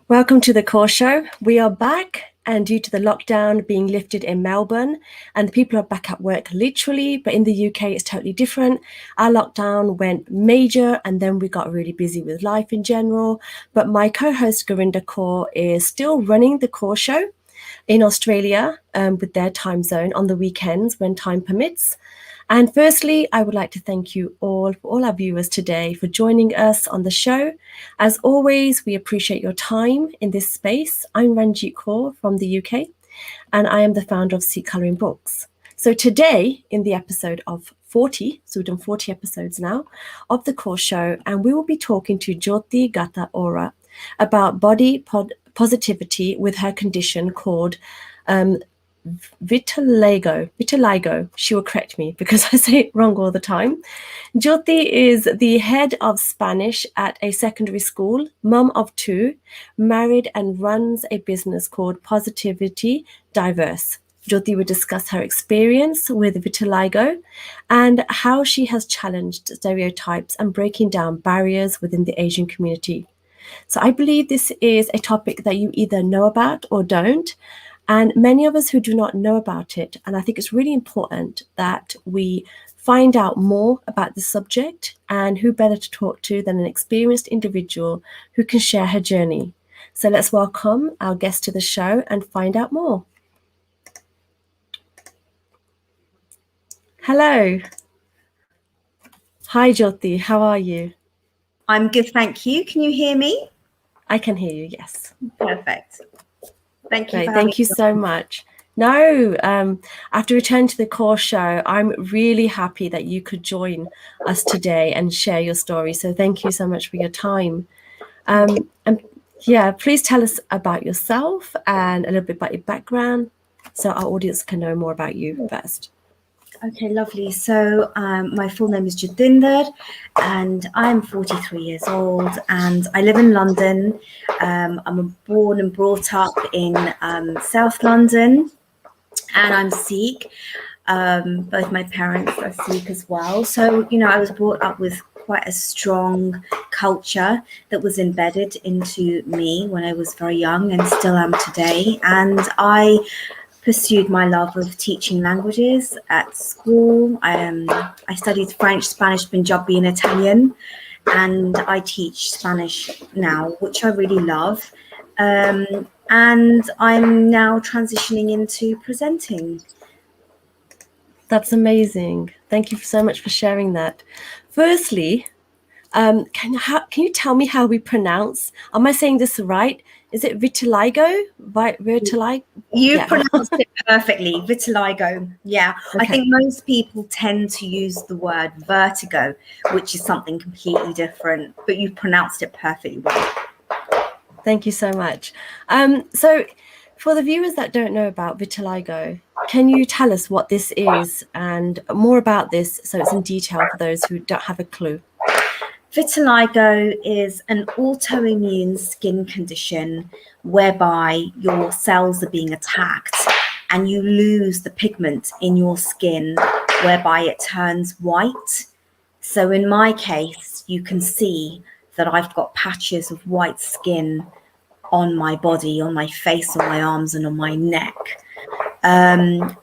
Welcome to the Kaur Show. We are back, and due to the lockdown being lifted in Melbourne, and the people are back at work literally, but in the UK it's totally different. Our lockdown went major, and then we got really busy with life in general. But my co-host Gorinda Kaur is still running the Kaur Show in Australia with their time zone on the weekends when time permits. And firstly, I would like to thank you all, for all our viewers today, for joining us on the show. As always, we appreciate your time in this space. I'm Ranjit Kaur from the UK, and I am the founder of Seek Colouring Books. So today, in the episode of 40, so we've done 40 episodes now, of the Kaur Show, and we will be talking to Joti Gata-Aura about body positivity with her condition called Vitiligo. She will correct me because I say it wrong all the time. Jyoti is the head of Spanish at a secondary school, mum of 2, married, and runs a business called Positivity Diverse. Jyoti will discuss her experience with vitiligo and how she has challenged stereotypes and breaking down barriers within the Asian community. So I believe this is a topic that you either know about or don't. And many of us who do not know about it, and I think it's really important that we find out more about the subject, and who better to talk to than an experienced individual who can share her journey. So let's welcome our guest to the show and find out more. Hello. Hi, Jyoti. How are you? I'm good, thank you. Can you hear me? I can hear you, yes. Perfect. Thank you. Great. Thank you so much. No, after returning to the Kaur Show, I'm really happy that you could join us today and share your story. So thank you so much for your time. And yeah, please tell us about yourself and a little bit about your background so our audience can know more about you first. Okay, lovely. So my full name is Jatinder, and I'm 43 years old, and I live in London. I'm born and brought up in South London, and I'm Sikh. Both my parents are Sikh as well. So, I was brought up with quite a strong culture that was embedded into me when I was very young and still am today. And I pursued my love of teaching languages at school. I studied French, Spanish, Punjabi, and Italian, and I teach Spanish now, which I really love. And I'm now transitioning into presenting. That's amazing. Thank you so much for sharing that. Firstly, can you tell me how we pronounce? Am I saying this right? Is it vitiligo? Vitiligo? You pronounced it perfectly. Vitiligo. Yeah. Okay. I think most people tend to use the word vertigo, which is something completely different, but you pronounced it perfectly well. Thank you so much. So for the viewers that don't know about vitiligo, can you tell us what this is and more about this so it's in detail for those who don't have a clue? Vitiligo is an autoimmune skin condition whereby your cells are being attacked and you lose the pigment in your skin, whereby it turns white. So in my case, you can see that I've got patches of white skin on my body, on my face, on my arms, and on my neck.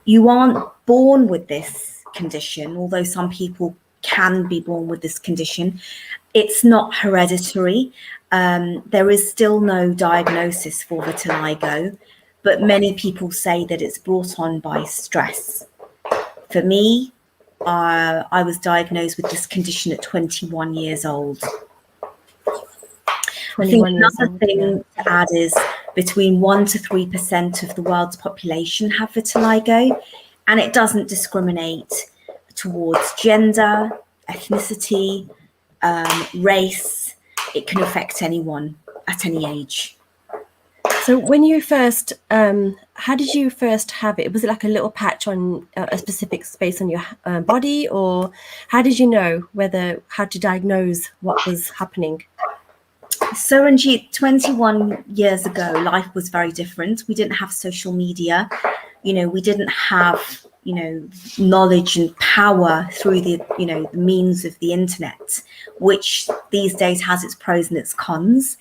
You aren't born with this condition, although some people can be born with this condition. It's not hereditary. There is still no diagnosis for vitiligo, but many people say that it's brought on by stress. For me, I was diagnosed with this condition at 21 years old. I think another thing to add is between 1% to 3% of the world's population have vitiligo, and it doesn't discriminate towards gender, ethnicity, race. It can affect anyone at any age. So when you first, how did you first have it? Was it like a little patch on a specific space on your body, or how did you know how to diagnose what was happening? So Ranjit, 21 years ago, life was very different. We didn't have social media. We didn't have, knowledge and power through the means of the internet, which these days has its pros and its cons.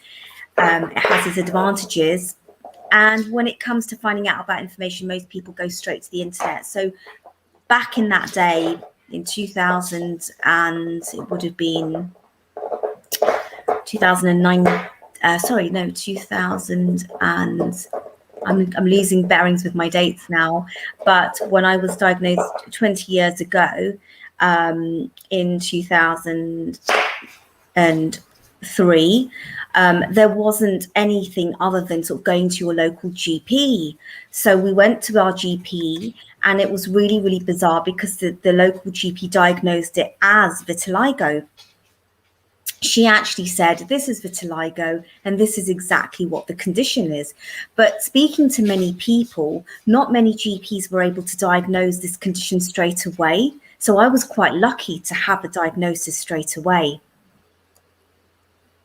It has its advantages. And when it comes to finding out about information, most people go straight to the internet. So back in that day, in 2000, and it would have been 2009, 2000, and I'm losing bearings with my dates now, but when I was diagnosed 20 years ago, in 2003, there wasn't anything other than sort of going to your local GP. So we went to our GP, and it was really, really bizarre because the local GP diagnosed it as vitiligo. She actually said, this is vitiligo, and this is exactly what the condition is. But speaking to many people, not many GPs were able to diagnose this condition straight away. So I was quite lucky to have a diagnosis straight away.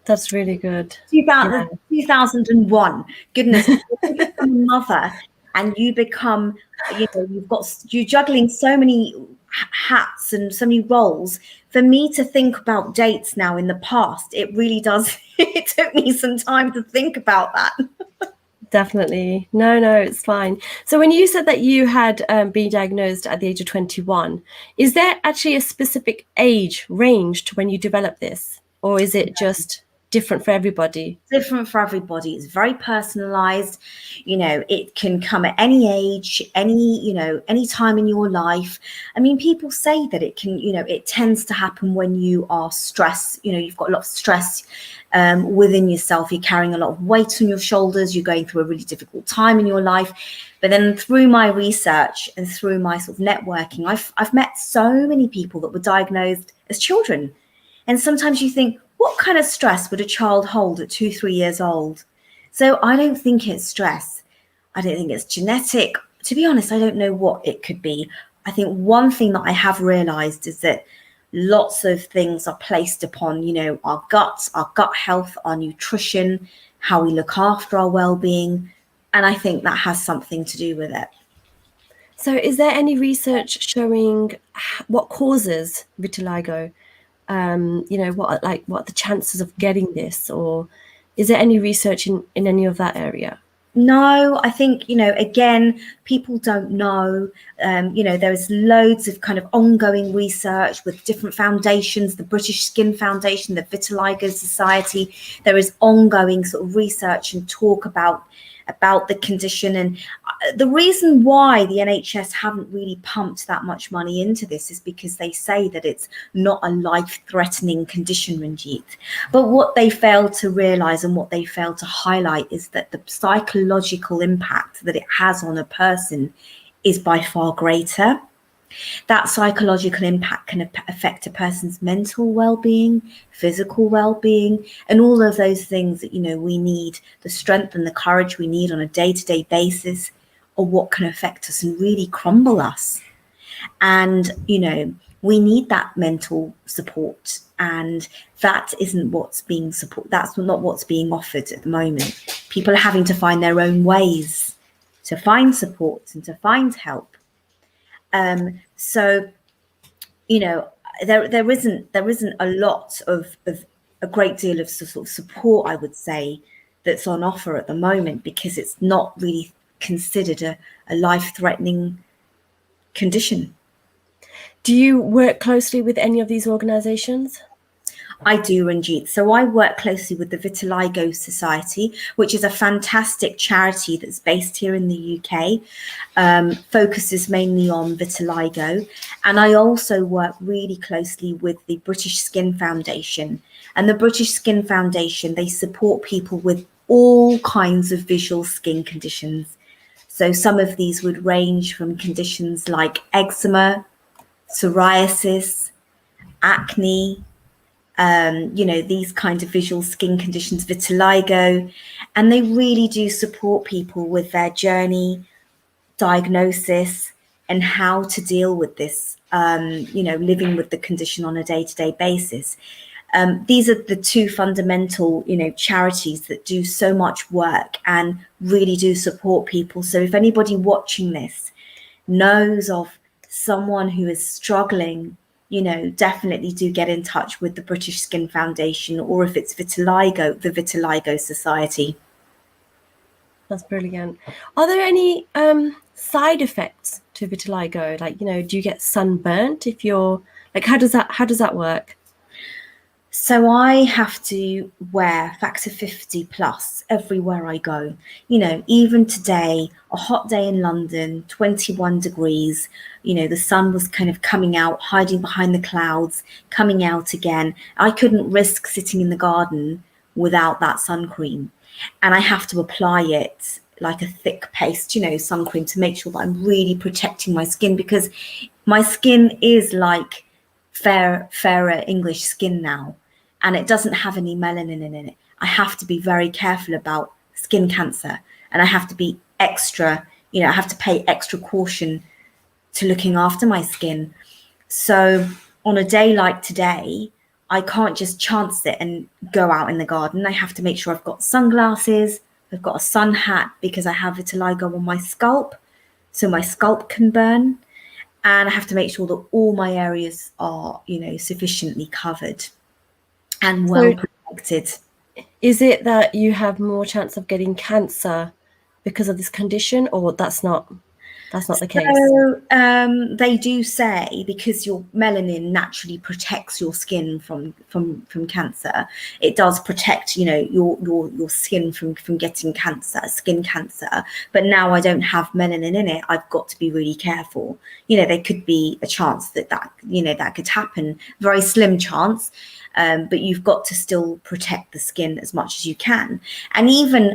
That's really good. 2001. Goodness, you become a mother and you become, you're juggling so many hats and so many roles. For me to think about dates now in the past, it really does. It took me some time to think about that. Definitely. No, it's fine. So when you said that you had been diagnosed at the age of 21, is there actually a specific age range to when you develop this? Or is it just different for everybody? Different for everybody. It's very personalized. It can come at any age, any time in your life. I mean, people say that it can, it tends to happen when you are stressed. You've got a lot of stress within yourself. You're carrying a lot of weight on your shoulders. You're going through a really difficult time in your life. But then through my research and through my sort of networking, I've met so many people that were diagnosed as children. And sometimes you think, what kind of stress would a child hold at 2-3 years old? So I don't think it's stress. I don't think it's genetic. To be honest, I don't know what it could be. I think one thing that I have realized is that lots of things are placed upon, our guts, our gut health, our nutrition, how we look after our well-being. And I think that has something to do with it. So is there any research showing what causes vitiligo? What are the chances of getting this, or is there any research in any of that area? No, I think, again, people don't know. There's loads of kind of ongoing research with different foundations, the British Skin Foundation, the Vitiligo Society. There is ongoing sort of research and talk about the condition. And the reason why the NHS haven't really pumped that much money into this is because they say that it's not a life-threatening condition, Ranjit. But what they fail to realise and what they fail to highlight is that the psychological impact that it has on a person is by far greater. That psychological impact can affect a person's mental well-being, physical well-being, and all of those things that, we need, the strength and the courage we need on a day-to-day basis, or what can affect us and really crumble us. And, we need that mental support, and that isn't what's being supported. That's not what's being offered at the moment. People are having to find their own ways to find support and to find help. So, there isn't a lot of a great deal of sort of support, I would say, that's on offer at the moment, because it's not really considered a life-threatening condition. Do you work closely with any of these organizations? I do, Ranjit. So I work closely with the Vitiligo Society, which is a fantastic charity that's based here in the UK, focuses mainly on vitiligo. And I also work really closely with the British Skin Foundation. And the British Skin Foundation, they support people with all kinds of visual skin conditions. So some of these would range from conditions like eczema, psoriasis, acne, these kinds of visual skin conditions, vitiligo, and they really do support people with their journey, diagnosis, and how to deal with this, living with the condition on a day-to-day basis. These are the two fundamental, charities that do so much work and really do support people. So if anybody watching this knows of someone who is struggling definitely do get in touch with the British Skin Foundation, or if it's vitiligo, the Vitiligo Society. That's brilliant. Are there any side effects to vitiligo? Like, do you get sunburnt if you're like, how does that work? So I have to wear factor 50 plus everywhere I go. Even today, a hot day in London, 21 degrees, the sun was kind of coming out, hiding behind the clouds, coming out again. I couldn't risk sitting in the garden without that sun cream. And I have to apply it like a thick paste, sun cream, to make sure that I'm really protecting my skin, because my skin is like fairer English skin now, and it doesn't have any melanin in it. I have to be very careful about skin cancer, and I have to be extra, I have to pay extra caution to looking after my skin. So on a day like today, I can't just chance it and go out in the garden. I have to make sure I've got sunglasses, I've got a sun hat, because I have vitiligo on my scalp, so my scalp can burn. And I have to make sure that all my areas are, sufficiently covered and well protected. Is it that you have more chance of getting cancer because of this condition, or that's not the case? So they do say, because your melanin naturally protects your skin from cancer, it does protect, your skin from getting cancer, skin cancer. But now I don't have melanin in it. I've got to be really careful. There could be a chance that could happen, very slim chance. But you've got to still protect the skin as much as you can. And even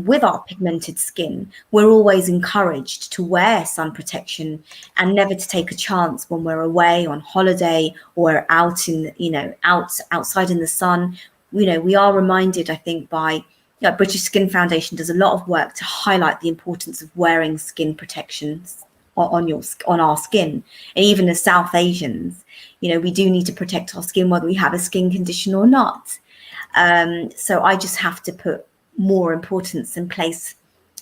with our pigmented skin, we're always encouraged to wear sun protection and never to take a chance when we're away on holiday or out in, outside in the sun. We are reminded, I think, by British Skin Foundation does a lot of work to highlight the importance of wearing skin protections on our skin. And even as South Asians, we do need to protect our skin whether we have a skin condition or not. So I just have to put more importance in place,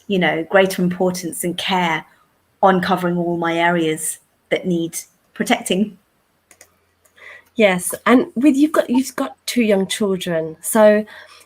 greater importance and care on covering all my areas that need protecting. Yes, and you've got 2 young children. So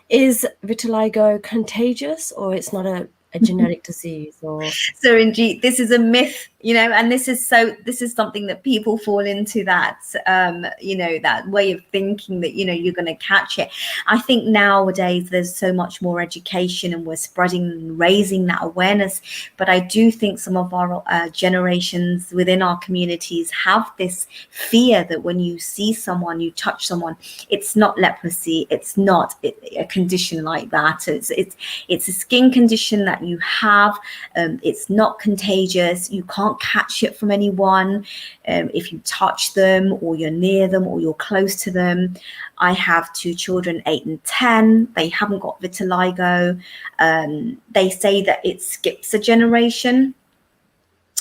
is vitiligo contagious, or it's not a genetic disease? Or so indeed, this is a myth, and this is something that people fall into, that that way of thinking that you're going to catch it. I think nowadays there's so much more education, and we're spreading and raising that awareness. But I do think some of our generations within our communities have this fear that when you see someone, you touch someone, it's not leprosy, it's not a condition like that. It's a skin condition that you have. It's not contagious. You can't catch it from anyone if you touch them, or you're near them, or you're close to them. I have 2 children, 8 and 10. They haven't got vitiligo. They say that it skips a generation.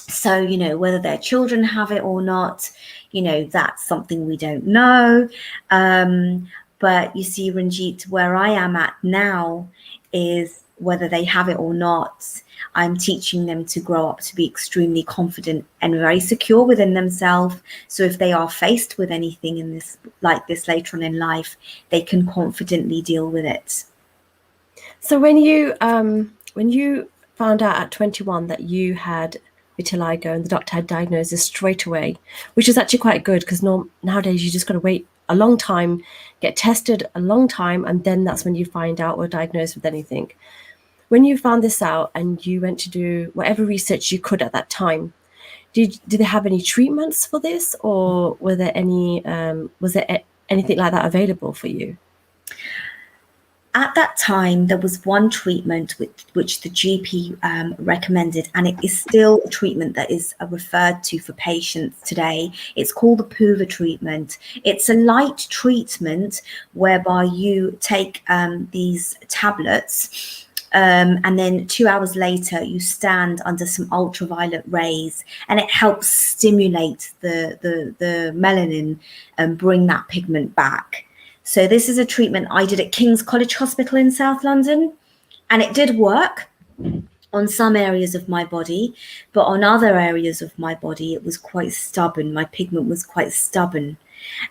So, whether their children have it or not, that's something we don't know. But you see, Ranjit, where I am at now is, whether they have it or not, I'm teaching them to grow up to be extremely confident and very secure within themselves. So if they are faced with anything in this later on in life, they can confidently deal with it. So when you found out at 21 that you had vitiligo and the doctor had diagnosed it straight away, which is actually quite good, because nowadays you just got to wait a long time, get tested a long time, and then that's when you find out or diagnosed with anything. When you found this out and you went to do whatever research you could at that time, did they have any treatments for this, or were there was there anything like that available for you? At that time, there was one treatment which the GP recommended, and it is still a treatment that is referred to for patients today. It's called the PUVA treatment. It's a light treatment whereby you take these tablets, and then 2 hours later you stand under some ultraviolet rays, and it helps stimulate the melanin and bring that pigment back. So this is a treatment I did at King's College Hospital in South London, and it did work. on some areas of my body, but on other areas of my body, it was quite stubborn. My pigment was quite stubborn.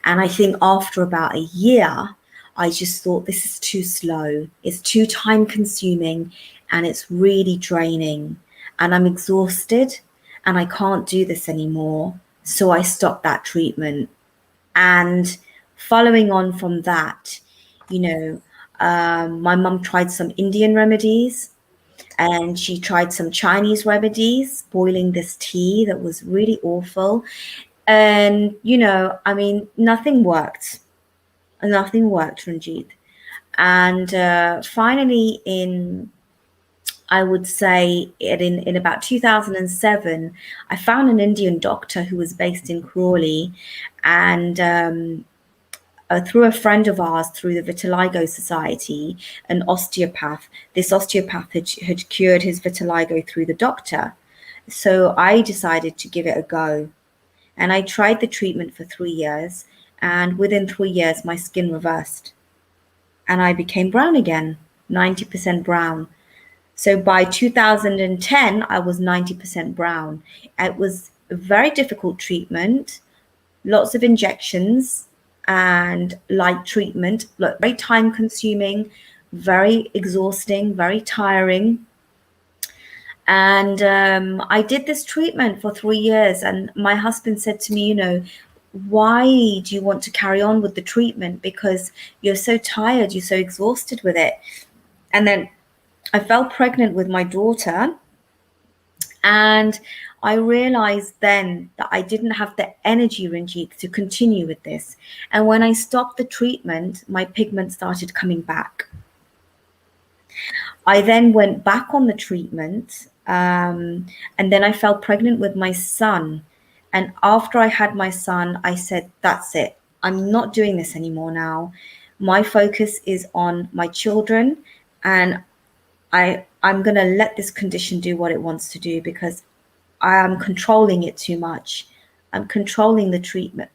And I think after about a year, I just thought this is too slow. It's too time consuming and it's really draining. And I'm exhausted and I can't do this anymore. So I stopped that treatment. And following on from that, you know, my mum tried some Indian remedies and she tried some Chinese remedies, boiling this tea that was really awful. And, I mean, nothing worked. Nothing worked, Ranjit. And finally, I would say in about 2007, I found an Indian doctor who was based in Crawley, and through a friend of ours, through the Vitiligo Society, an osteopath. This osteopath had cured his vitiligo through the doctor. So I decided to give it a go. And I tried the treatment for 3 years. And within 3 years, my skin reversed. And I became brown again, 90% brown. So by 2010, I was 90% brown. It was a very difficult treatment, lots of injections and light treatment, very time consuming, very exhausting, very tiring. And I did this treatment for 3 years. And my husband said to me, why do you want to carry on with the treatment? Because you're so tired, you're so exhausted with it. And then I fell pregnant with my daughter. And I realized then that I didn't have the energy, Ranjit, to continue with this. And when I stopped the treatment, my pigment started coming back. I then went back on the treatment, and then I fell pregnant with my son. And after I had my son, I said, that's it. I'm not doing this anymore now. My focus is on my children, and I'm going to let this condition do what it wants to do, because I am controlling it too much. I'm controlling the treatment.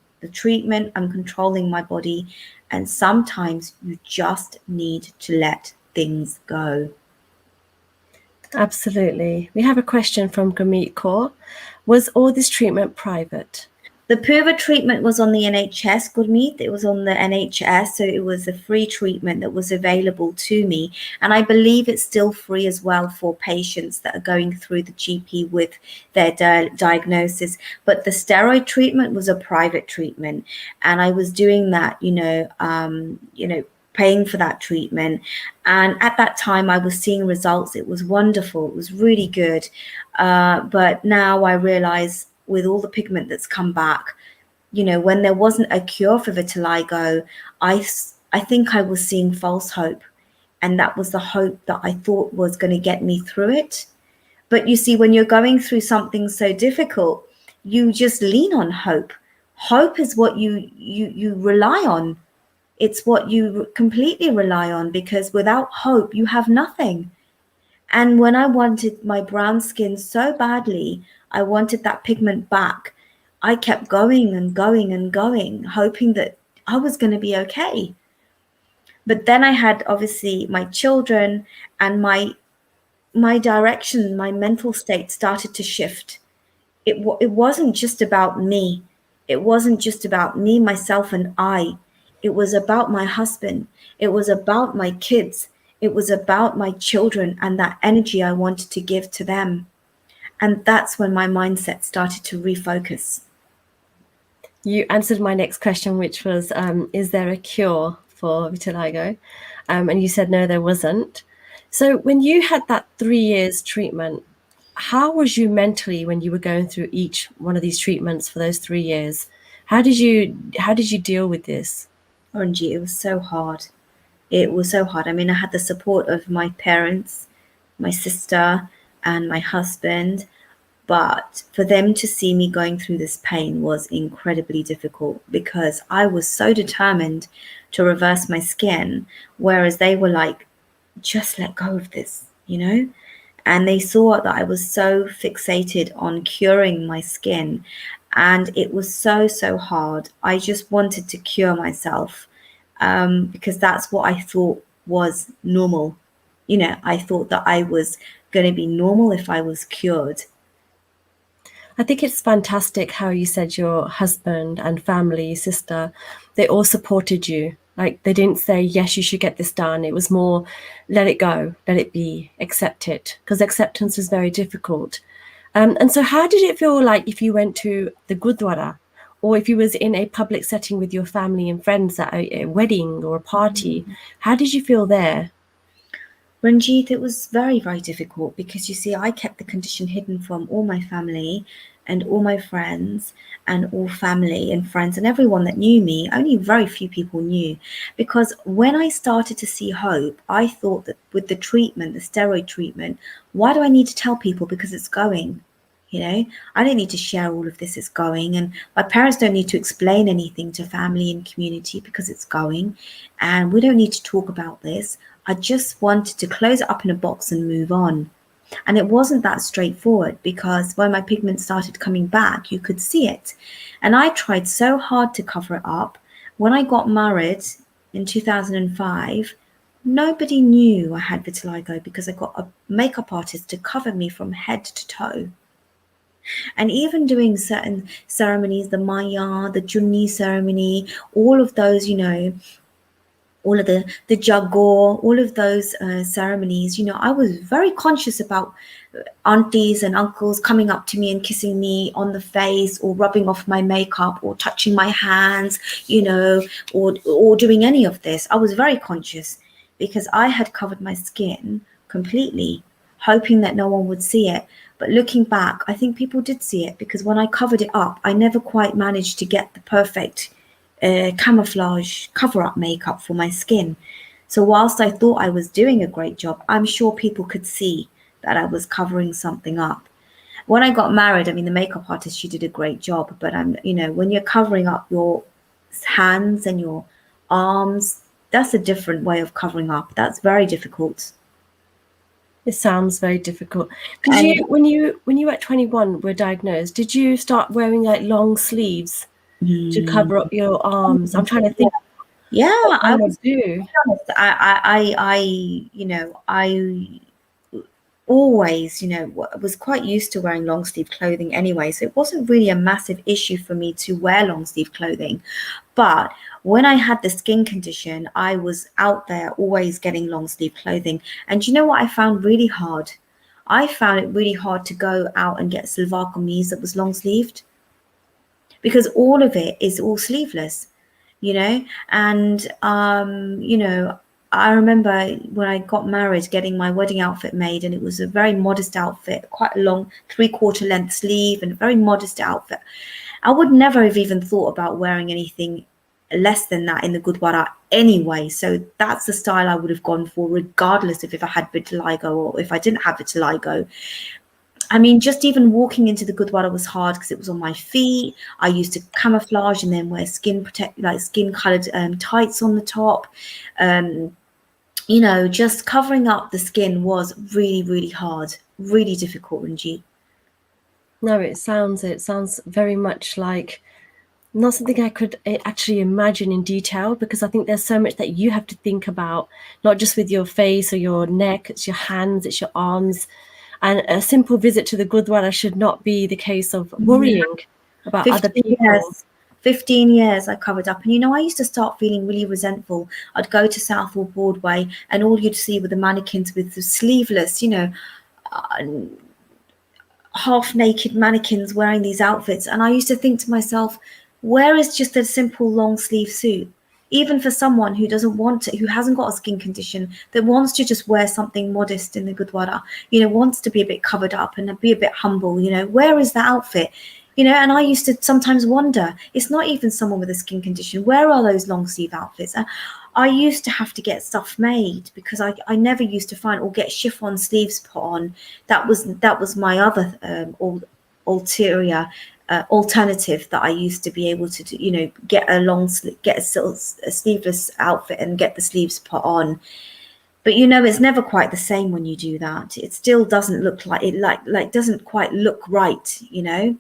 I'm controlling my body. And sometimes you just need to let things go. Absolutely. We have a question from Gurmeet Kaur. Was all this treatment private? The Purva treatment was on the NHS, Gurmeet. It was on the NHS, so it was a free treatment that was available to me. And I believe it's still free as well for patients that are going through the GP with their diagnosis. But the steroid treatment was a private treatment. And I was doing that, paying for that treatment. And at that time, I was seeing results. It was wonderful. It was really good. But now I realize, with all the pigment that's come back, when there wasn't a cure for vitiligo, I think I was seeing false hope. And that was the hope that I thought was going to get me through it. But you see, when you're going through something so difficult, you just lean on hope. Hope is what you rely on. It's what you completely rely on, because without hope, you have nothing. And when I wanted my brown skin so badly, I wanted that pigment back, I kept going and going and going, hoping that I was going to be okay. But then I had obviously my children, and my direction, my mental state started to shift. It wasn't just about me. It wasn't just about me, myself, and I. It was about my husband. It was about my kids. It was about my children and that energy I wanted to give to them. And that's when my mindset started to refocus. You answered my next question, which was, is there a cure for vitiligo? And you said, no, there wasn't. So when you had that 3 years treatment, how was you mentally when you were going through each one of these treatments for those 3 years? How did you deal with this? Angie, it was so hard. It was so hard. I mean, I had the support of my parents, my sister, and my husband. But for them to see me going through this pain was incredibly difficult, because I was so determined to reverse my skin, whereas they were like, just let go of this, And they saw that I was so fixated on curing my skin, and it was so, so hard. I just wanted to cure myself, because that's what I thought was normal. I thought that I was going to be normal if I was cured. I think it's fantastic how you said your husband and family, sister, they all supported you. Like they didn't say, yes, you should get this done. It was more, let it go, let it be, accept it. Because acceptance is very difficult. And so how did it feel like if you went to the Gurdwara or if you was in a public setting with your family and friends at a wedding or a party? How did you feel there? Ranjit, it was very, very difficult because you see, I kept the condition hidden from all my family and all my friends and all family and friends and everyone that knew me. Only very few people knew, because when I started to see hope, I thought that with the treatment, the steroid treatment, why do I need to tell people? Because it's going. You know, I don't need to share all of this, it's going. And my parents don't need to explain anything to family and community because it's going. And we don't need to talk about this. I just wanted to close it up in a box and move on. And it wasn't that straightforward, because when my pigment started coming back, you could see it. And I tried so hard to cover it up. When I got married in 2005, nobody knew I had vitiligo because I got a makeup artist to cover me from head to toe. And even doing certain ceremonies, the Maya, the Junni ceremony, all of those, you know, all of the jago, all of those ceremonies, you know, I was very conscious about aunties and uncles coming up to me and kissing me on the face or rubbing off my makeup or touching my hands, you know, or doing any of this. I was very conscious because I had covered my skin completely, hoping that no one would see it. But looking back, I think people did see it, because when I covered it up, I never quite managed to get the perfect camouflage cover-up makeup for my skin. So whilst I thought I was doing a great job, I'm sure people could see that I was covering something up. When I got married, I mean, the makeup artist, she did a great job, but you know, when you're covering up your hands and your arms, that's a different way of covering up. That's very difficult. It sounds very difficult. Did And you, when you at 21 were diagnosed, did you start wearing like long sleeves to mm, cover up your arms? I'm trying to think yeah, what I one would was do. honest. You know, I always, you know, was quite used to wearing long sleeve clothing anyway, so it wasn't really a massive issue for me to wear long sleeve clothing. But when I had the skin condition, I was out there always getting long sleeve clothing. And you know what I found really hard? I found it really hard to go out and get salwar kameez that was long sleeved, because all of it is all sleeveless, you know. And you know, I remember when I got married getting my wedding outfit made, and it was a very modest outfit, quite a long 3/4 length sleeve and a very modest outfit. I would never have even thought about wearing anything less than that in the Gurdwara anyway. So that's the style I would have gone for, regardless of if I had vitiligo or if I didn't have vitiligo. I mean, just even walking into the Gurdwara was hard because it was on my feet. I used to camouflage and then wear skin coloured tights on the top. Um, you know, just covering up the skin was really, really hard, really difficult, Ranjit. No, it sounds very much like not something I could actually imagine in detail, because I think there's so much that you have to think about, not just with your face or your neck, it's your hands, it's your arms. And a simple visit to the Gurdwara should not be the case of Yeah. worrying about other 15 people. years. 15 years I covered up. And you know, I used to start feeling really resentful. I'd go to Southall Broadway and all you'd see were the mannequins with the sleeveless, you know, uh, half naked mannequins wearing these outfits. And I used to think to myself, where is just a simple long sleeve suit? Even for someone who doesn't want to, who hasn't got a skin condition, that wants to just wear something modest in the Gurdwara, you know, wants to be a bit covered up and be a bit humble, you know, where is that outfit? You know, and I used to sometimes wonder, it's not even someone with a skin condition, where are those long sleeve outfits? And I used to have to get stuff made because I never used to find, or get chiffon sleeves put on. That was my other ulterior alternative that I used to be able to do, you know, get a sleeveless outfit and get the sleeves put on. But you know, it's never quite the same when you do that. It still doesn't look like it, like doesn't quite look right, you know.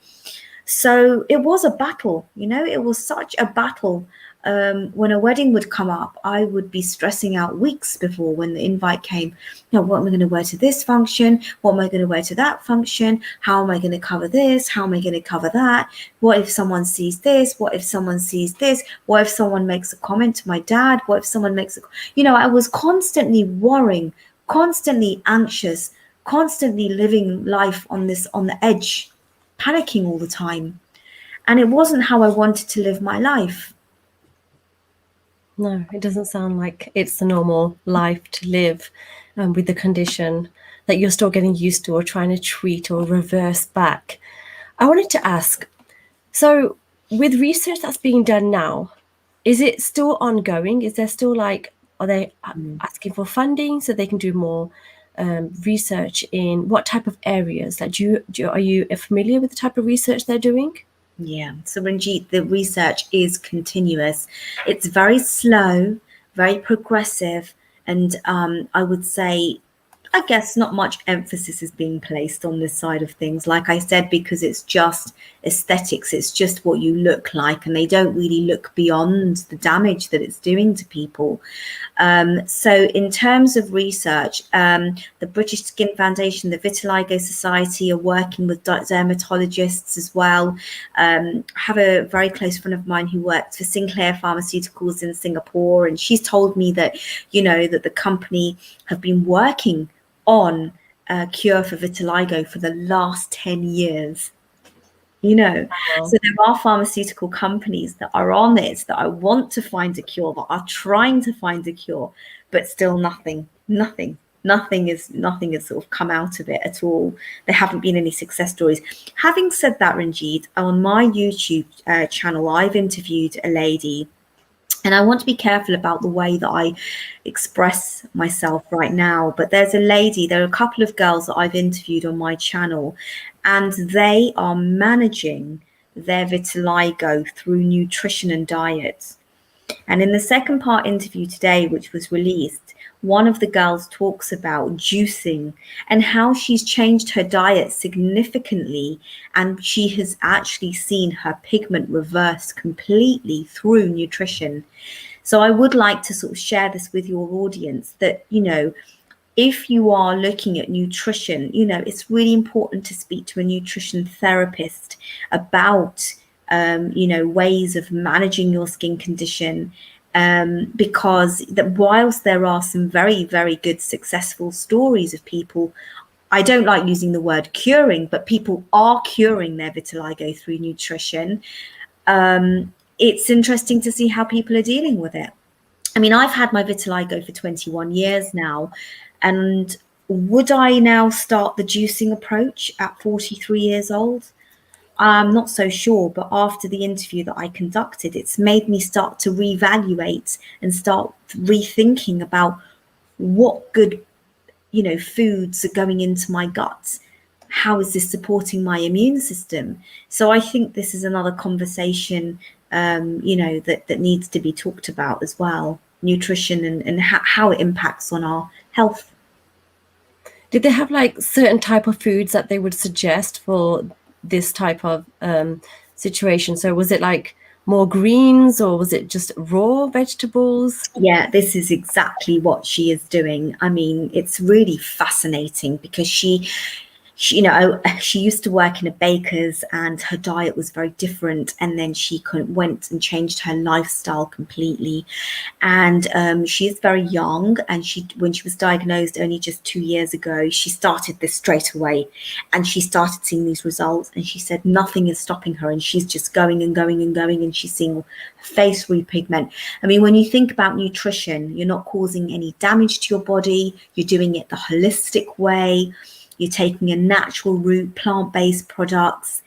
So it was a battle, you know, it was such a battle. when a wedding would come up, I would be stressing out weeks before when the invite came. You know, what am I going to wear to this function? What am I going to wear to that function? How am I going to cover this? How am I going to cover that? What if someone sees this? What if someone sees this? What if someone makes a comment to my dad? What if someone makes a, you know, I was constantly worrying, constantly anxious, constantly living life on the edge, panicking all the time. And it wasn't how I wanted to live my life. No, it doesn't sound like it's the normal life to live with the condition that you're still getting used to or trying to treat or reverse back. I wanted to ask, so with research that's being done now, is it still ongoing? Is there still like, are they asking for funding so they can do more research in what type of areas? Like, are you familiar with the type of research they're doing? Yeah, so Ranjit, the research is continuous. It's very slow, very progressive, and I would say, I guess, not much emphasis is being placed on this side of things. Like I said, because it's just aesthetics, it's just what you look like, and they don't really look beyond the damage that it's doing to people. So in terms of research, the British Skin Foundation, the Vitiligo Society are working with dermatologists as well. I have a very close friend of mine who works for Sinclair Pharmaceuticals in Singapore, and she's told me that, you know, that the company have been working on a cure for vitiligo for the last 10 years. You know, Wow. so there are pharmaceutical companies that are on it, that I want to find a cure, that are trying to find a cure, but still nothing is sort of come out of it at all. There haven't been any success stories. Having said that, Ranjit, on my YouTube channel, I've interviewed a lady, and I want to be careful about the way that I express myself right now. But there are a couple of girls that I've interviewed on my channel, and they are managing their vitiligo through nutrition and diet. And in the second part interview today, which was released, one of the girls talks about juicing and how she's changed her diet significantly, and she has actually seen her pigment reverse completely through nutrition. So I would like to sort of share this with your audience that, you know, if you are looking at nutrition, you know, it's really important to speak to a nutrition therapist about, you know, ways of managing your skin condition. Because that whilst there are some very, very good successful stories of people, I don't like using the word curing, but people are curing their vitiligo through nutrition. It's interesting to see how people are dealing with it. I mean, I've had my vitiligo for 21 years now, and would I now start the juicing approach at 43 years old? I'm not so sure, but after the interview that I conducted, it's made me start to reevaluate and start rethinking about what good, you know, foods are going into my gut. How is this supporting my immune system? So I think this is another conversation, you know, that needs to be talked about as well. Nutrition and how it impacts on our health. Did they have like certain type of foods that they would suggest for this type of situation? So was it like more greens or was it just raw vegetables? Yeah, this is exactly what she is doing. I mean, it's really fascinating because she, you know, she used to work in a baker's and her diet was very different. And then she went and changed her lifestyle completely. And she is very young. And when she was diagnosed only just 2 years ago, she started this straight away. And she started seeing these results. And she said nothing is stopping her. And she's just going and going and going. And she's seeing her face repigment. I mean, when you think about nutrition, you're not causing any damage to your body. You're doing it the holistic way. You're taking a natural route, plant-based products.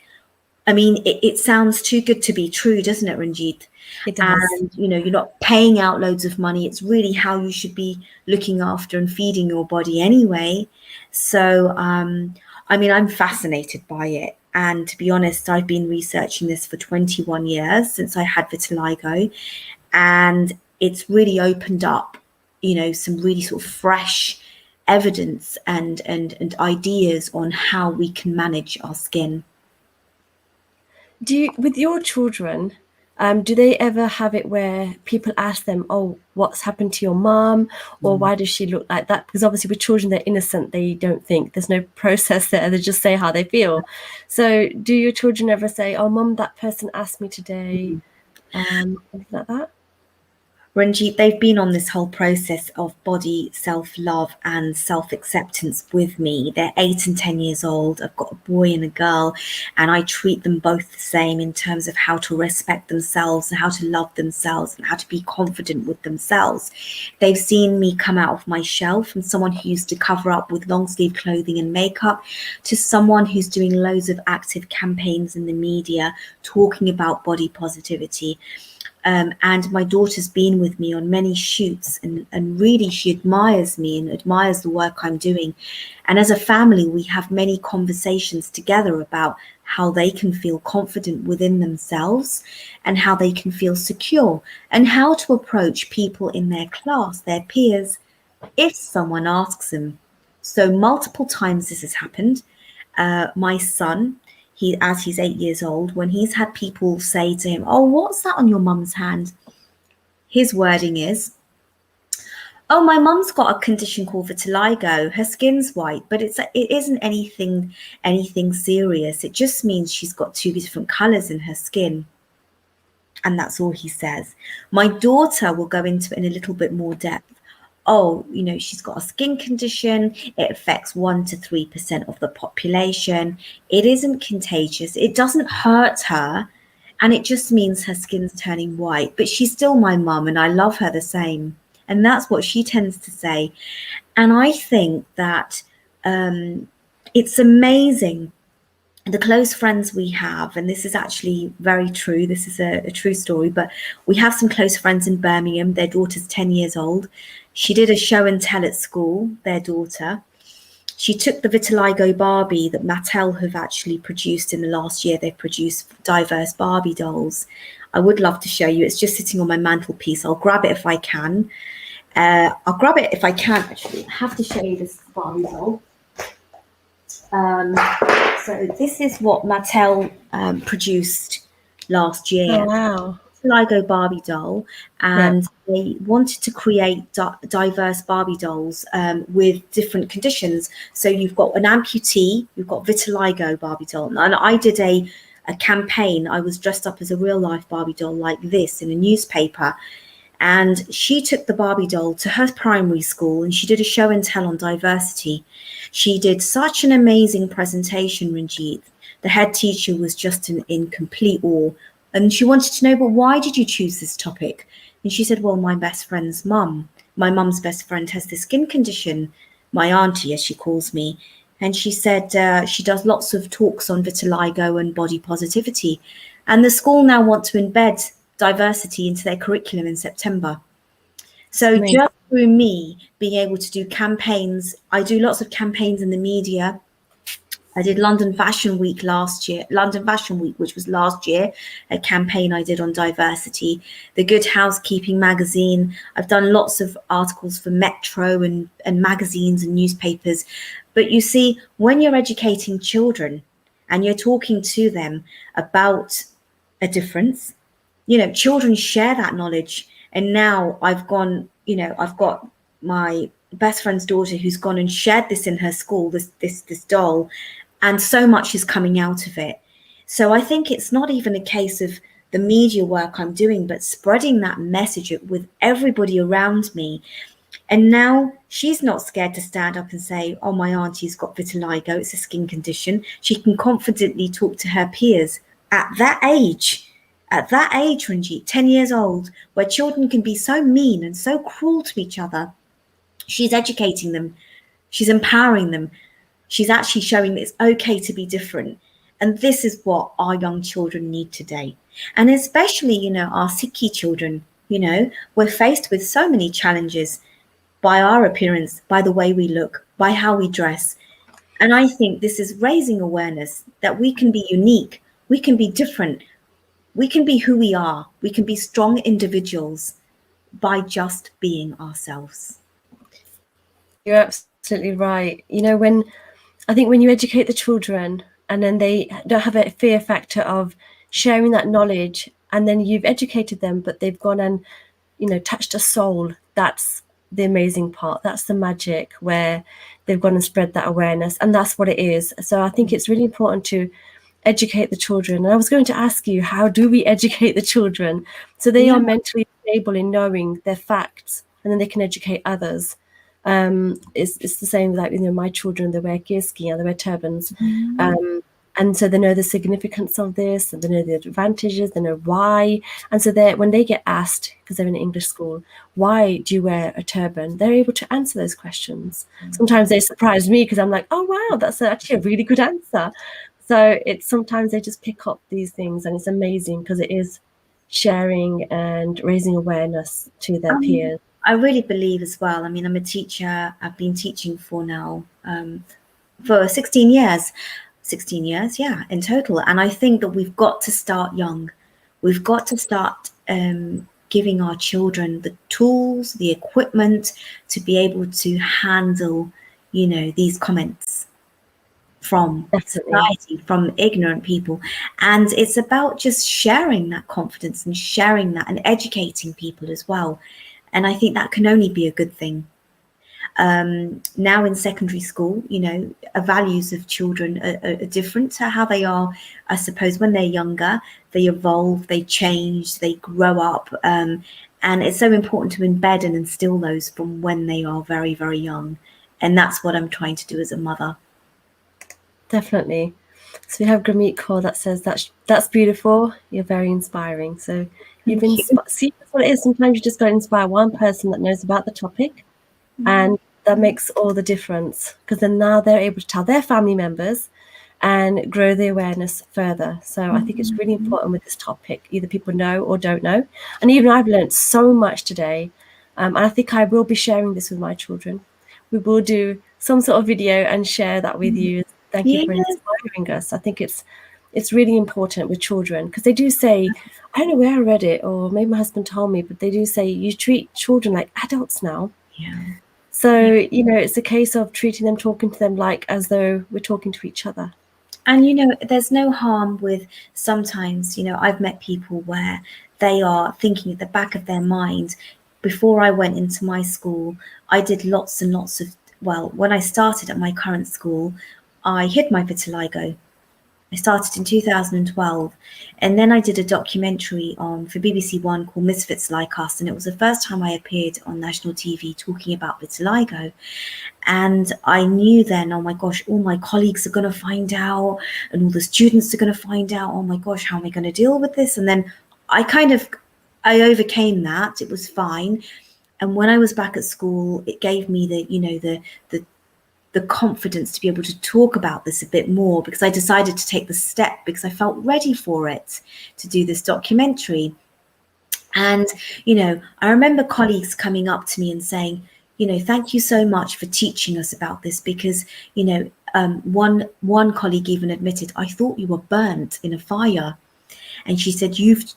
I mean, it sounds too good to be true, doesn't it, Ranjit? It does. And, you know, you're not paying out loads of money. It's really how you should be looking after and feeding your body anyway. So, I mean, I'm fascinated by it. And to be honest, I've been researching this for 21 years since I had vitiligo. And it's really opened up, you know, some really sort of fresh evidence and ideas on how we can manage our skin. With your children, Do they ever have it where people ask them, oh, what's happened to your mom? Or why does she look like that? Because obviously with children, they're innocent. They don't think. There's no process there. They just say how they feel. So do your children ever say, oh, mum, that person asked me today? Anything like that? Ranjit, they've been on this whole process of body self-love and self-acceptance with me. They're 8 and 10 years old. I've got a boy and a girl, and I treat them both the same in terms of how to respect themselves and how to love themselves and how to be confident with themselves. They've seen me come out of my shell from someone who used to cover up with long sleeve clothing and makeup to someone who's doing loads of active campaigns in the media talking about body positivity. And my daughter's been with me on many shoots, and really she admires me and admires the work I'm doing. And as a family, we have many conversations together about how they can feel confident within themselves and how they can feel secure and how to approach people in their class, their peers, if someone asks them. So multiple times this has happened. My son, as he's 8 years old, when he's had people say to him, "Oh, what's that on your mum's hand?" His wording is, "Oh, my mum's got a condition called vitiligo. Her skin's white, but it isn't anything serious. It just means she's got two different colours in her skin." And that's all he says. My daughter will go into it in a little bit more depth. Oh, she's got a skin condition. It affects 1 to 3% of the population. It isn't contagious. It doesn't hurt her. And it just means her skin's turning white. But she's still my mum and I love her the same. And that's what she tends to say. And I think that it's amazing the close friends we have, and this is actually very true, this is a true story, but we have some close friends in Birmingham. Their daughter's 10 years old. She did a show and tell at school, their daughter. She took the Vitiligo Barbie that Mattel have actually produced in the last year. They've produced diverse Barbie dolls. I would love to show you. It's just sitting on my mantelpiece. I'll grab it if I can. Actually. I have to show you this Barbie doll. So this is what Mattel produced last year. Oh, wow. Vitiligo Barbie doll, and they wanted to create diverse Barbie dolls with different conditions. So you've got an amputee, you've got vitiligo Barbie doll, and I did a campaign. I was dressed up as a real life Barbie doll like this in a newspaper. And she took the Barbie doll to her primary school and she did a show and tell on diversity. She did such an amazing presentation, Ranjit. The head teacher was just in complete awe. And she wanted to know, but why did you choose this topic? And she said, well, my mum's best friend has this skin condition, my auntie, as she calls me. And she said she does lots of talks on vitiligo and body positivity. And the school now want to embed diversity into their curriculum in September. So just through me being able to do campaigns, I do lots of campaigns in the media. I did London Fashion Week, which was last year, a campaign I did on diversity. The Good Housekeeping magazine. I've done lots of articles for Metro and magazines and newspapers. But you see, when you're educating children and you're talking to them about a difference, children share that knowledge. And now I've got my best friend's daughter who's gone and shared this in her school, this doll, and so much is coming out of it. So I think it's not even a case of the media work I'm doing, but spreading that message with everybody around me. And now she's not scared to stand up and say, oh, my auntie's got vitiligo, it's a skin condition. She can confidently talk to her peers at that age, Ranjit, 10 years old, where children can be so mean and so cruel to each other. She's educating them. She's empowering them. She's actually showing that it's okay to be different. And this is what our young children need today. And especially, our Sikhi children, we're faced with so many challenges by our appearance, by the way we look, by how we dress. And I think this is raising awareness that we can be unique, we can be different, we can be who we are. We can be strong individuals by just being ourselves. You're absolutely right. I think when you educate the children and then they don't have a fear factor of sharing that knowledge and then you've educated them, but they've gone and, you know, touched a soul. That's the amazing part. That's the magic, where they've gone and spread that awareness, and that's what it is. So I think it's really important to educate the children. And I was going to ask you, how do we educate the children so they Yeah. are mentally stable in knowing their facts, and then they can educate others? It's the same, like, you know, my children, they wear kirski and they wear turbans. Mm. Um, and so they know the significance of this, and they know the advantages, they know why. And so they, when they get asked, because they're in an English school, why do you wear a turban, they're able to answer those questions. Sometimes they surprise me because I'm like, oh wow, that's actually a really good answer. So it's, sometimes they just pick up these things, and it's amazing because it is sharing and raising awareness to their Um, peers. I really believe as well. I mean, I'm a teacher. I've been teaching for now for 16 years. 16 years, yeah, in total. And I think that we've got to start young. We've got to start giving our children the tools, the equipment to be able to handle, you know, these comments from Definitely. society, from ignorant people. And it's about just sharing that confidence and sharing that and educating people as well. And I think that can only be a good thing. Now in secondary school, you know, values of children are different to how they are, I suppose, when they're younger. They evolve, they change, they grow up. And it's so important to embed and instill those from when they are very, very young. And that's what I'm trying to do as a mother. Definitely. So we have Gurmeet Kaur that says that's beautiful. You're very inspiring. So you've Thank you. see, that's what it is. Sometimes you just got to inspire one person that knows about the topic, and that makes all the difference, because then now they're able to tell their family members and grow the awareness further. So I think it's really important with this topic. Either people know or don't know, and even I've learned so much today, and I think I will be sharing this with my children. We will do some sort of video and share that with you. Thank you Yeah. for inspiring us. I think it's really important with children, because they do say, I don't know where I read it, or maybe my husband told me, but they do say you treat children like adults now. Yeah. So, you know, it's a case of treating them, talking to them like as though we're talking to each other. And, you know, there's no harm with sometimes, you know, I've met people where they are thinking at the back of their mind, before I went into my school, I did lots and lots of, well, when I started at my current school, I hid my vitiligo. I started in 2012, and then I did a documentary on for BBC One called Misfits Like Us, and it was the first time I appeared on national TV talking about vitiligo. And I knew then, oh my gosh, all my colleagues are going to find out, and all the students are going to find out. Oh my gosh, how am I going to deal with this? And then I overcame that. It was fine. And when I was back at school, it gave me the, you know, the confidence to be able to talk about this a bit more, because I decided to take the step because I felt ready for it, to do this documentary. And, you know, I remember colleagues coming up to me and saying, you know, thank you so much for teaching us about this, because, you know, one colleague even admitted, I thought you were burnt in a fire. And she said, you've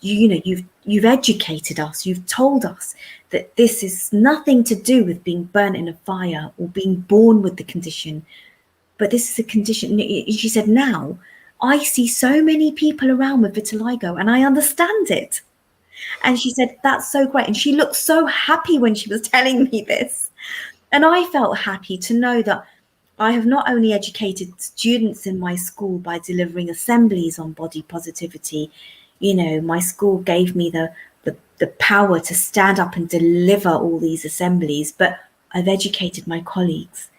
educated us. You've told us that this is nothing to do with being burnt in a fire or being born with the condition, but this is a condition. She said, now I see so many people around with vitiligo and I understand it. And she said, that's so great. And she looked so happy when she was telling me this. And I felt happy to know that I have not only educated students in my school by delivering assemblies on body positivity, you know, my school gave me the power to stand up and deliver all these assemblies, but I've educated my colleagues,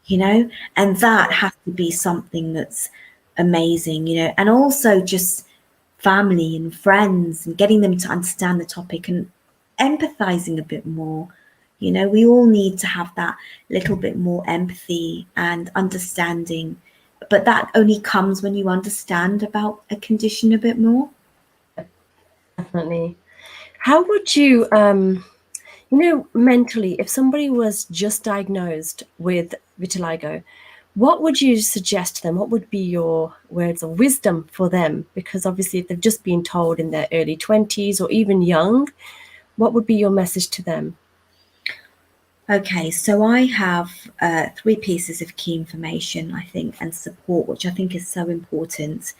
you know, and that has to be something that's amazing, you know, and also just family and friends and getting them to understand the topic and empathizing a bit more. You know, we all need to have that little bit more empathy and understanding, but that only comes when you understand about a condition a bit more. Definitely. How would you, you know, mentally, if somebody was just diagnosed with vitiligo, what would you suggest to them? What would be your words of wisdom for them? Because obviously, if they've just been told in their early 20s or even young, what would be your message to them? Okay, so I have three pieces of key information, I think, and support, which I think is so important.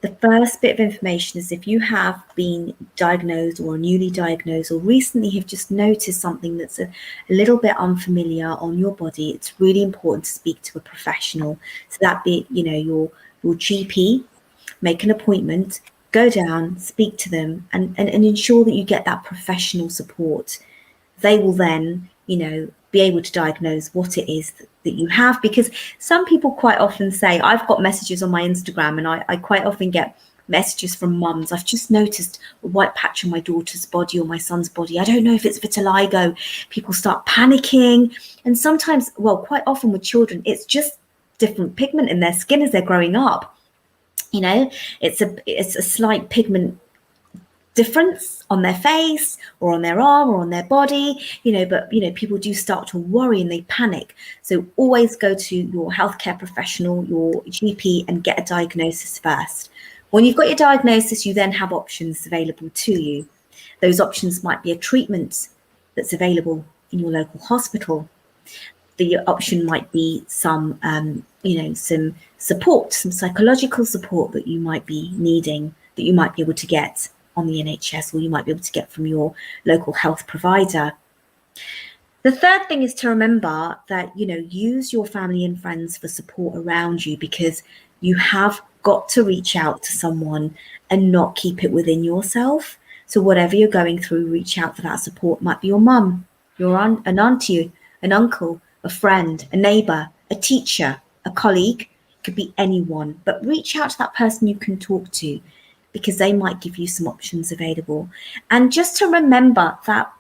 The The first bit of information is if you have been diagnosed or newly diagnosed or recently have just noticed something that's a little bit unfamiliar on your body, it's really important to speak to a professional. So that be, your GP, make an appointment, go down, speak to them, and ensure that you get that professional support. They will then, be able to diagnose what it is that you have, because some people quite often say, I've got messages on my Instagram, and I quite often get messages from mums. I've just noticed a white patch on my daughter's body or my son's body. I don't know if it's vitiligo. People start panicking. And sometimes, well, quite often with children, it's just different pigment in their skin as they're growing up. It's a slight pigment difference on their face or on their arm or on their body, but people do start to worry and they panic. So always go to your healthcare professional, your GP, and get a diagnosis first. When you've got your diagnosis, you then have options available to you. Those options might be a treatment that's available in your local hospital. The option might be some support, some psychological support that you might be needing, that you might be able to get on the NHS, or you might be able to get from your local health provider. The third thing is to remember that, use your family and friends for support around you, because you have got to reach out to someone and not keep it within yourself. So whatever you're going through, reach out for that support. It might be your mum, your aunt, an auntie, an uncle, a friend, a neighbour, a teacher, a colleague. It could be anyone, but reach out to that person you can talk to, because they might give you some options available. And just to remember that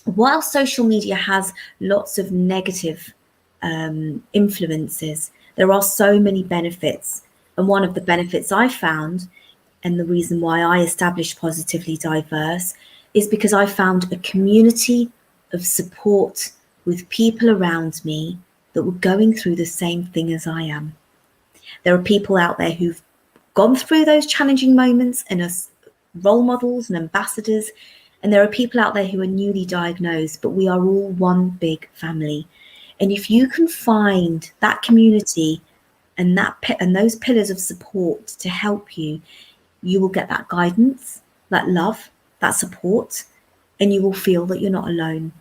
while social media has lots of negative influences, there are so many benefits. And one of the benefits I found, and the reason why I established Positively Diverse, is because I found a community of support with people around me that were going through the same thing as I am. There are people out there who've gone through those challenging moments and are role models and ambassadors. And there are people out there who are newly diagnosed, but we are all one big family. And if you can find that community and those pillars of support to help you, you will get that guidance, that love, that support, and you will feel that you're not alone.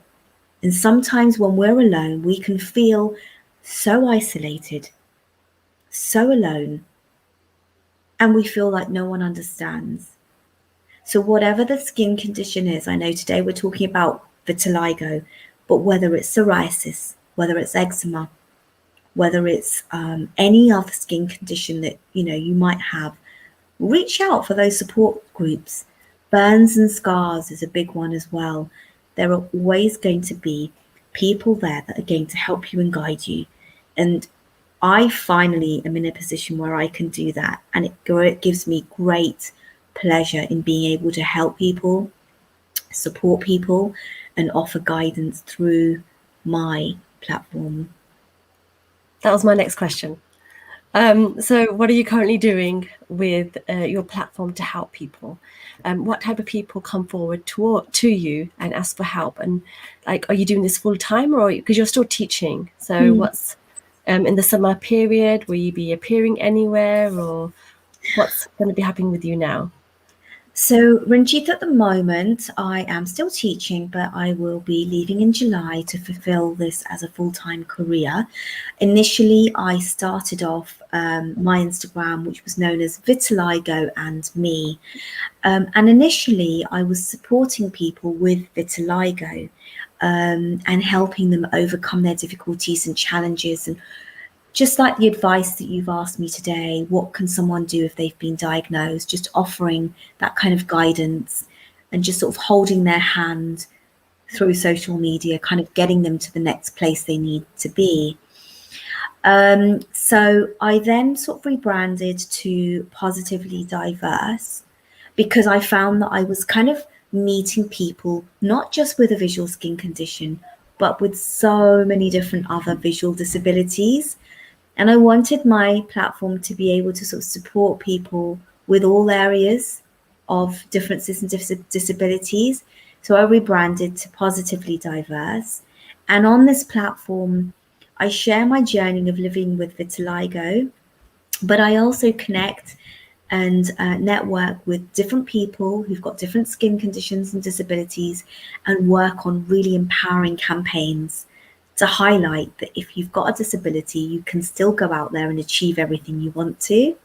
And sometimes when we're alone, we can feel so isolated, so alone, and we feel like no one understands. So whatever the skin condition is, I know today we're talking about vitiligo, but whether it's psoriasis, whether it's eczema, whether it's any other skin condition that you might have, reach out for those support groups. Burns and scars is a big one as well. There are always going to be people there that are going to help you and guide you. And I finally am in a position where I can do that. And it gives me great pleasure in being able to help people, support people, and offer guidance through my platform. That was my next question. So what are you currently doing with your platform to help people? What type of people come forward to you and ask for help? And are you doing this full time, or because you're still teaching? So what's in the summer period? Will you be appearing anywhere, or what's going to be happening with you now? So, Ranjit, at the moment, I am still teaching, but I will be leaving in July to fulfill this as a full-time career. Initially, I started off my Instagram, which was known as Vitiligo and Me. And initially, I was supporting people with vitiligo and helping them overcome their difficulties and challenges. And just like the advice that you've asked me today, what can someone do if they've been diagnosed? Just offering that kind of guidance and just sort of holding their hand through social media, kind of getting them to the next place they need to be. So I then sort of rebranded to Positively Diverse, because I found that I was kind of meeting people, not just with a visual skin condition, but with so many different other visual disabilities. And I wanted my platform to be able to sort of support people with all areas of differences and disabilities. So I rebranded to Positively Diverse. And on this platform, I share my journey of living with vitiligo, but I also connect and network with different people who've got different skin conditions and disabilities, and work on really empowering campaigns to highlight that if you've got a disability, you can still go out there and achieve everything you want to.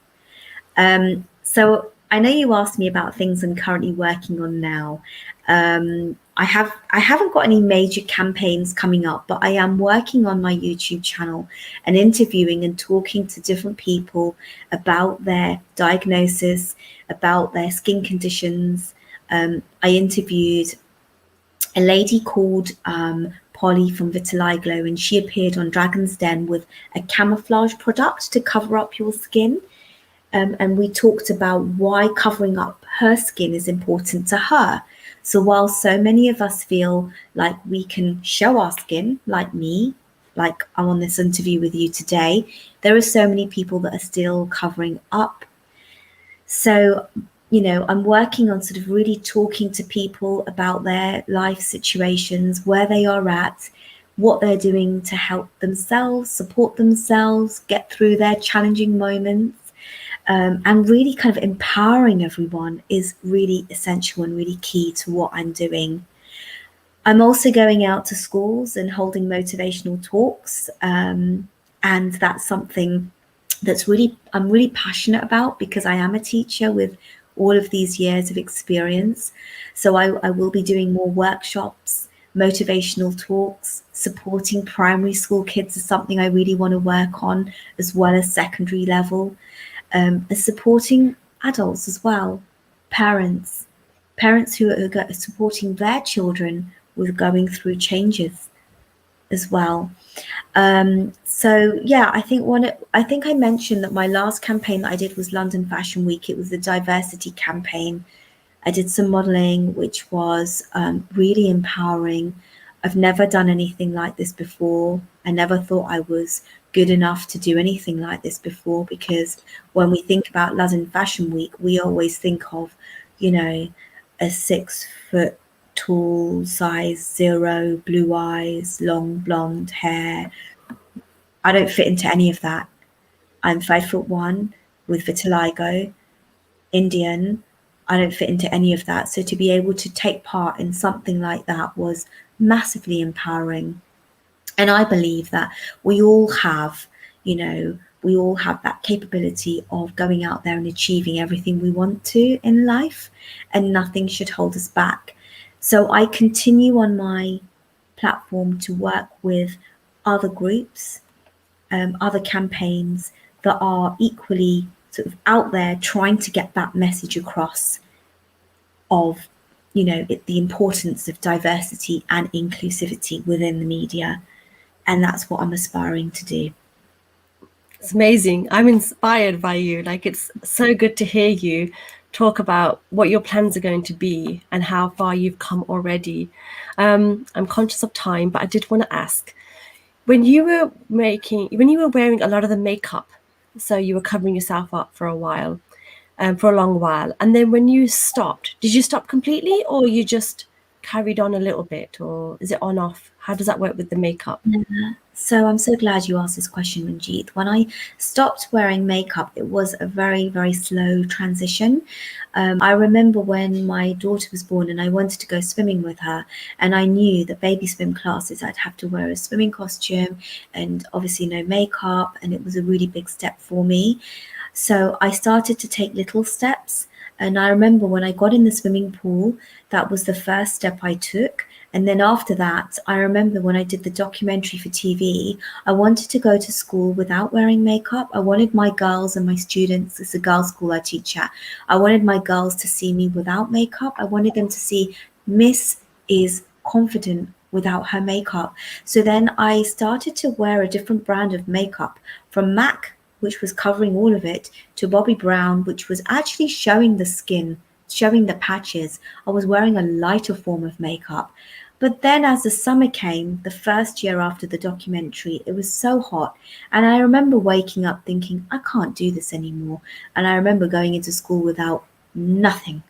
So I know you asked me about things I'm currently working on now. I haven't got any major campaigns coming up, but I am working on my YouTube channel and interviewing and talking to different people about their diagnosis, about their skin conditions. I interviewed a lady called Polly from Vitiligo, and she appeared on Dragon's Den with a camouflage product to cover up your skin. And we talked about why covering up her skin is important to her. So while so many of us feel like we can show our skin, like me, like I'm on this interview with you today, there are so many people that are still covering up. So, you know, I'm working on sort of really talking to people about their life situations, where they are at, what they're doing to help themselves, support themselves, get through their challenging moments. And really kind of empowering everyone is really essential and really key to what I'm doing. I'm also going out to schools and holding motivational talks. And that's something that's I'm really passionate about, because I am a teacher with all of these years of experience. So I will be doing more workshops, motivational talks. Supporting primary school kids is something I really want to work on, as well as secondary level. As supporting adults as well, parents who are supporting their children with going through changes as well. So yeah, I think I mentioned that my last campaign that I did was London Fashion Week. It was the diversity campaign. I did some modeling, which was really empowering. I've never done anything like this before. I never thought I was good enough to do anything like this before, because when we think about London Fashion Week, we always think of, you know, a 6 foot tall, size 0, blue eyes, long blonde hair. I don't fit into any of that. I'm 5'1" with vitiligo, Indian. I don't fit into any of that. So to be able to take part in something like that was massively empowering. And I believe that we all have, you know, we all have that capability of going out there and achieving everything we want to in life, and nothing should hold us back. So I continue on my platform to work with other groups, other campaigns that are equally sort of out there trying to get that message across of, you know, the importance of diversity and inclusivity within the media. And that's what I'm aspiring to do. It's amazing. I'm inspired by you. Like, it's so good to hear you talk about what your plans are going to be and how far you've come already. I'm conscious of time, but I did want to ask, when you were wearing a lot of the makeup, so you were covering yourself up for a while, for a long while, and then when you stopped, did you stop completely, or you just carried on a little bit, or is it on off? How does that work with the makeup? So I'm so glad you asked this question, Ranjit. When I stopped wearing makeup, it was a very, very slow transition. I remember when my daughter was born and I wanted to go swimming with her, and I knew that baby swim classes, I'd have to wear a swimming costume and obviously no makeup, and it was a really big step for me. So I started to take little steps. And I remember when I got in the swimming pool, that was the first step I took. And then after that, I remember when I did the documentary for TV, I wanted to go to school without wearing makeup. I wanted my girls and my students, it's a girls' school I teach at, I wanted my girls to see me without makeup. I wanted them to see Miss is confident without her makeup. So then I started to wear a different brand of makeup, from MAC, which was covering all of it, to Bobbi Brown, which was actually showing the skin, showing the patches. I was wearing a lighter form of makeup. But then as the summer came, the first year after the documentary, it was so hot. And I remember waking up thinking, I can't do this anymore. And I remember going into school without nothing.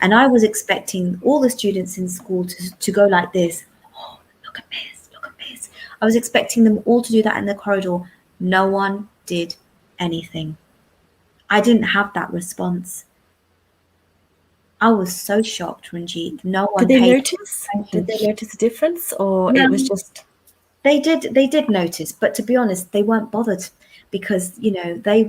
And I was expecting all the students in school to go like this. Oh, look at this, look at this. I was expecting them all to do that in the corridor. No one did anything. I didn't have that response. I was so shocked, Ranjit. No Did one they paid notice? Did attention. they notice a difference, or it was No, just they did notice, but to be honest, they weren't bothered because, they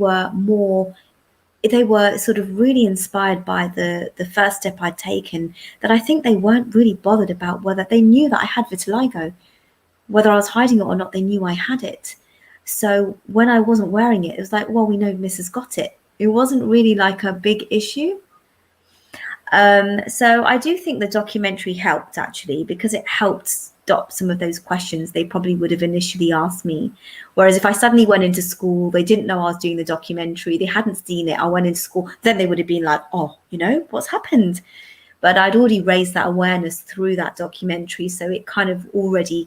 were sort of really inspired by the first step I'd taken, that I think they weren't really bothered about whether they knew that I had vitiligo, whether I was hiding it or not, they knew I had it. So when I wasn't wearing it, it was like, well, we know Mrs. got it. It wasn't really like a big issue. So I do think the documentary helped, actually, because it helped stop some of those questions they probably would have initially asked me. Whereas if I suddenly went into school, they didn't know I was doing the documentary, they hadn't seen it, I went into school, then they would have been like, oh, what's happened? But I'd already raised that awareness through that documentary, so it kind of already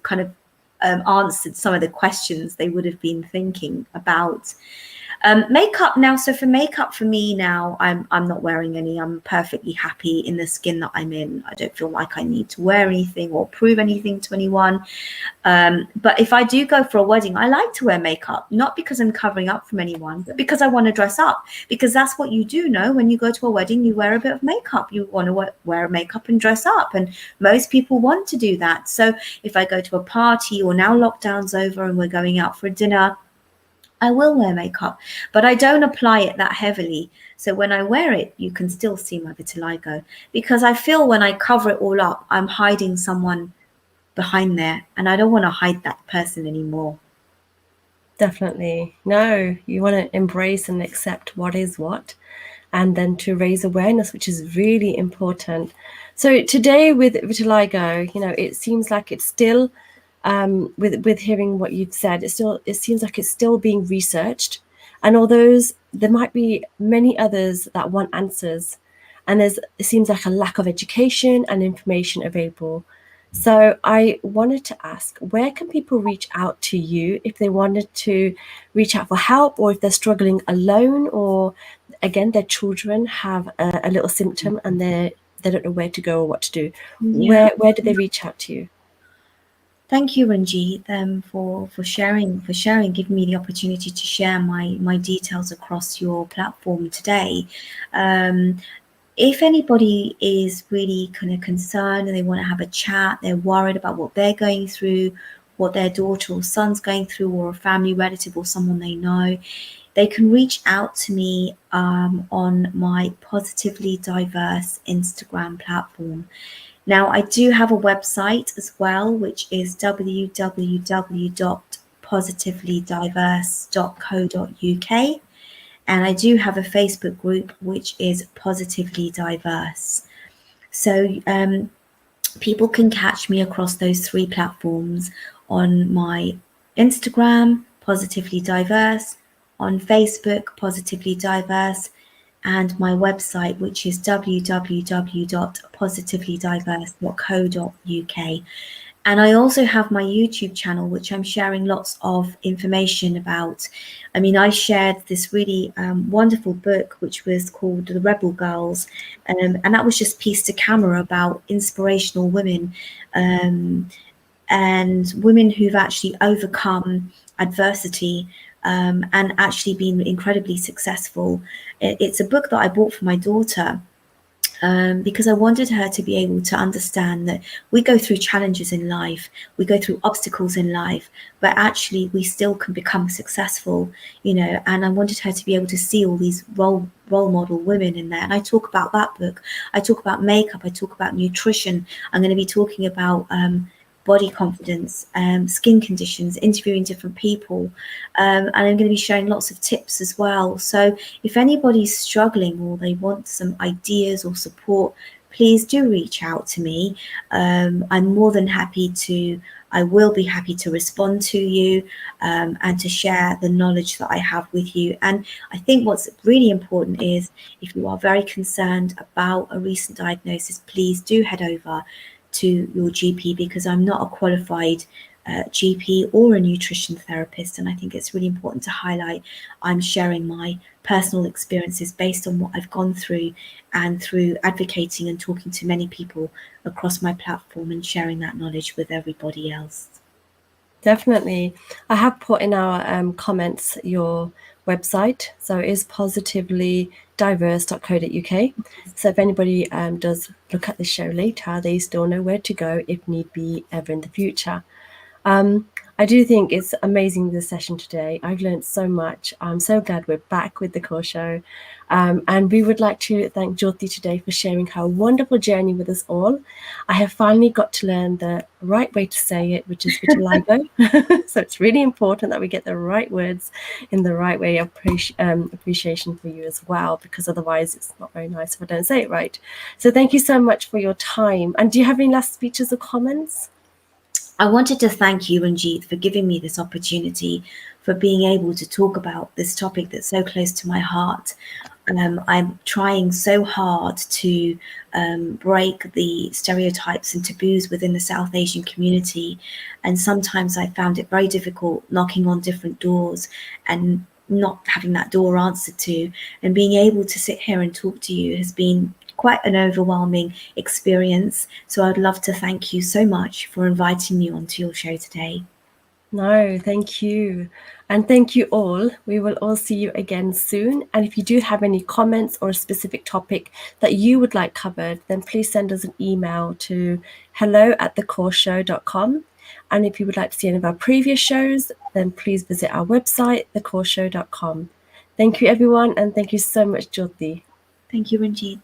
answered some of the questions they would have been thinking about. Makeup now. So for makeup, for me now, I'm not wearing any. I'm perfectly happy in the skin that I'm in. I don't feel like I need to wear anything or prove anything to anyone. But if I do go for a wedding, I like to wear makeup, not because I'm covering up from anyone, but because I want to dress up. Because that's what you do, know, when you go to a wedding, you wear a bit of makeup. You want to wear makeup and dress up, and most people want to do that. So if I go to a party, or now lockdown's over and we're going out for a dinner, I will wear makeup, but I don't apply it that heavily. So when I wear it, you can still see my vitiligo, because I feel when I cover it all up, I'm hiding someone behind there, and I don't want to hide that person anymore. definitely no? You want to embrace and accept what is what, and then to raise awareness, which is really important. So today with vitiligo, it seems like it's still, with hearing what you've said, it seems like it's still being researched, and although there might be many others that want answers, and it seems like a lack of education and information available. So I wanted to ask, where can people reach out to you if they wanted to reach out for help, or if they're struggling alone, or again their children have a little symptom and they don't know where to go or what to do? Yeah. Where do they reach out to you? Thank you, Ranjit, for sharing, giving me the opportunity to share my details across your platform today. Um, if anybody is really kind of concerned and they want to have a chat, they're worried about what they're going through, what their daughter or son's going through, or a family relative or someone they know, they can reach out to me on my Positively Diverse Instagram platform. Now, I do have a website as well, which is www.positivelydiverse.co.uk. And I do have a Facebook group, which is Positively Diverse. So people can catch me across those three platforms: on my Instagram, Positively Diverse, on Facebook, Positively Diverse, and my website, which is www.positivelydiverse.co.uk. And I also have my YouTube channel, which I'm sharing lots of information about. I mean, I shared this really wonderful book, which was called The Rebel Girls, and that was just pieced to camera about inspirational women, and women who've actually overcome adversity, and actually been incredibly successful. It's a book that I bought for my daughter, because I wanted her to be able to understand that we go through challenges in life, we go through obstacles in life, but actually we still can become successful, And I wanted her to be able to see all these role model women in there. And I talk about that book. I talk about makeup. I talk about nutrition. I'm going to be talking about body confidence, skin conditions, interviewing different people, and I'm going to be sharing lots of tips as well. So if anybody's struggling or they want some ideas or support, please do reach out to me. I'm more than happy to. I will be happy to respond to you, and to share the knowledge that I have with you. And I think what's really important is, if you are very concerned about a recent diagnosis, please do head over to your GP, because I'm not a qualified GP or a nutrition therapist. And I think it's really important to highlight I'm sharing my personal experiences based on what I've gone through, and through advocating and talking to many people across my platform and sharing that knowledge with everybody else. Definitely. I have put in our comments your website. So it is positivelydiverse.co.uk. So if anybody does look at the show later, they still know where to go if need be ever in the future. I do think it's amazing, this session today. I've learned so much. I'm so glad we're back with the Core Show. And we would like to thank Jyoti today for sharing her wonderful journey with us all. I have finally got to learn the right way to say it, which is vitiligo. So it's really important that we get the right words in the right way of appreciation for you as well, because otherwise it's not very nice if I don't say it right. So thank you so much for your time. And do you have any last speeches or comments? I wanted to thank you, Ranjit, for giving me this opportunity, for being able to talk about this topic that's so close to my heart. I'm trying so hard to break the stereotypes and taboos within the South Asian community. And sometimes I found it very difficult knocking on different doors and not having that door answered to. And being able to sit here and talk to you has been quite an overwhelming experience. So I'd love to thank you so much for inviting me onto your show today. No, thank you. And thank you all. We will all see you again soon. And if you do have any comments or a specific topic that you would like covered, then please send us an email to hello@thecoreshow.com. And if you would like to see any of our previous shows, then please visit our website, thecoreshow.com. Thank you, everyone. And thank you so much, Jyoti. Thank you, Ranjit.